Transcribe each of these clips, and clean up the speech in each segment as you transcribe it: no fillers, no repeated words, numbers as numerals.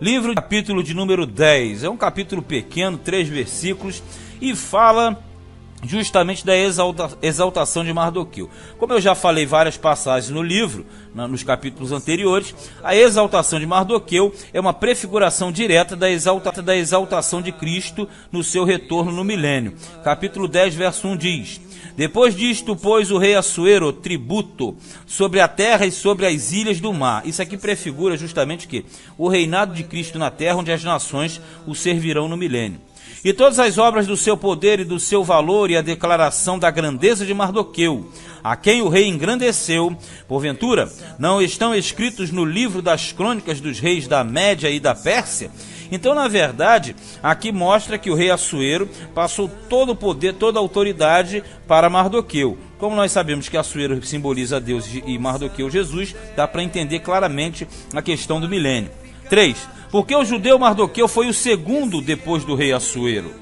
Livro, capítulo de número 10. É um capítulo pequeno, 3 versículos, e fala justamente da exaltação de Mardoqueu. Como eu já falei várias passagens no livro, nos capítulos anteriores, a exaltação de Mardoqueu é uma prefiguração direta da exaltação de Cristo no seu retorno no milênio. Capítulo 10, verso 1 diz: depois disto pôs o rei Assuero tributo sobre a terra e sobre as ilhas do mar. Isso aqui prefigura justamente o quê? O reinado de Cristo na terra, onde as nações o servirão no milênio. E todas as obras do seu poder e do seu valor e a declaração da grandeza de Mardoqueu, a quem o rei engrandeceu, porventura, não estão escritos no livro das crônicas dos reis da Média e da Pérsia? Então, na verdade, aqui mostra que o rei Assuero passou todo o poder, toda a autoridade para Mardoqueu. Como nós sabemos que Assuero simboliza Deus e Mardoqueu Jesus, dá para entender claramente a questão do milênio. 3. Porque o judeu Mardoqueu foi o segundo depois do rei Assuero,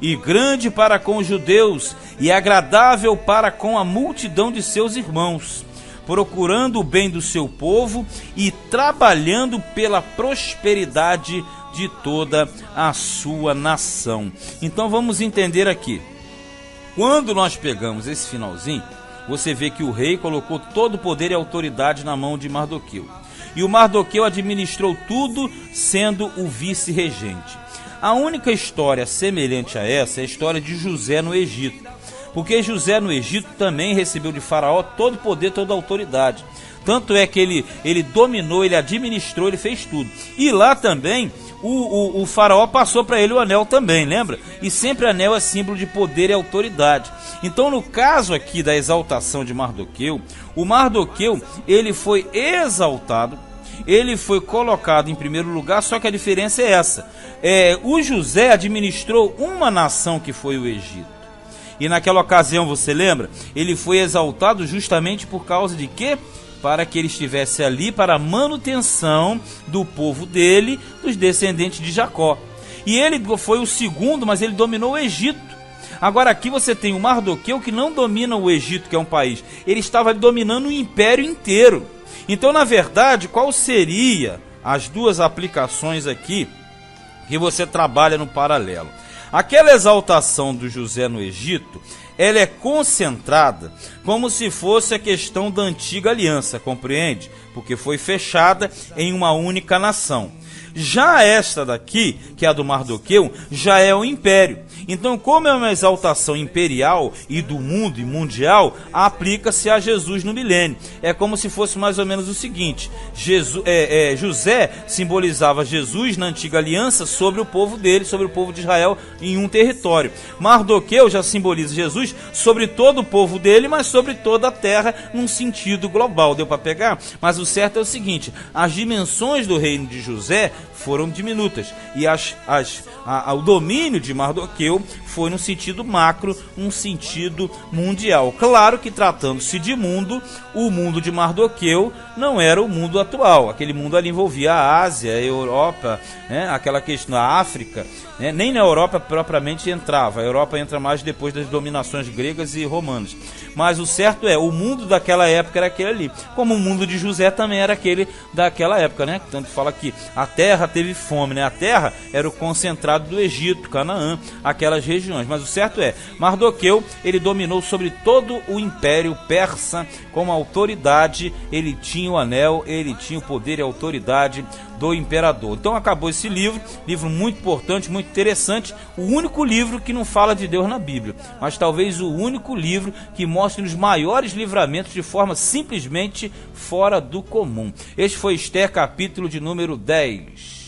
e grande para com os judeus, e agradável para com a multidão de seus irmãos, procurando o bem do seu povo e trabalhando pela prosperidade de toda a sua nação. Então vamos entender aqui. Quando nós pegamos esse finalzinho, você vê que o rei colocou todo o poder e autoridade na mão de Mardoqueu. E o Mardoqueu administrou tudo, sendo o vice-regente. A única história semelhante a essa é a história de José no Egito. Porque José no Egito também recebeu de Faraó todo o poder, toda a autoridade. Tanto é que ele dominou, ele administrou, ele fez tudo. E lá também o Faraó passou para ele o anel também, lembra? E sempre anel é símbolo de poder e autoridade. Então, no caso aqui da exaltação de Mardoqueu, o Mardoqueu, ele foi exaltado, ele foi colocado em primeiro lugar, só que a diferença é essa. O José administrou uma nação que foi o Egito. E naquela ocasião, você lembra? Ele foi exaltado justamente por causa de quê? Para que ele estivesse ali para a manutenção do povo dele, dos descendentes de Jacó. E ele foi o segundo, mas ele dominou o Egito. Agora aqui você tem o Mardoqueu, que não domina o Egito, que é um país. Ele estava dominando o império inteiro. Então, na verdade, qual seria as duas aplicações aqui que você trabalha no paralelo? Aquela exaltação do José no Egito, ela é concentrada como se fosse a questão da antiga aliança, compreende? Porque foi fechada em uma única nação. Já esta daqui, que é a do Mardoqueu, já é o império. Então, como é uma exaltação imperial e do mundo e mundial, aplica-se a Jesus no milênio. É como se fosse mais ou menos o seguinte: José simbolizava Jesus na antiga aliança sobre o povo dele, sobre o povo de Israel em um território. Mardoqueu já simboliza Jesus sobre todo o povo dele, mas sobre toda a terra num sentido global. Deu para pegar? Mas o certo é o seguinte: as dimensões do reino de José foram diminutas e o domínio de Mardoqueu foi no sentido macro, um sentido mundial. Claro que, tratando-se de mundo, o mundo de Mardoqueu não era o mundo atual. Aquele mundo ali envolvia a Ásia, a Europa, né? Aquela questão da África, né? Nem na Europa propriamente entrava. A Europa entra mais depois das dominações gregas e romanas. Mas o certo é, o mundo daquela época era aquele ali. Como o mundo de José também era aquele daquela época, né? Tanto fala que a terra teve fome, né? A terra era o concentrado do Egito, Canaã, aquelas regiões. Mas o certo é, Mardoqueu, ele dominou sobre todo o império persa como autoridade. Ele tinha o anel, ele tinha o poder e a autoridade do imperador. Então acabou esse livro muito importante, muito interessante, o único livro que não fala de Deus na Bíblia, mas talvez o único livro que mostre os maiores livramentos de forma simplesmente fora do comum. Este foi Esther, capítulo de número 10.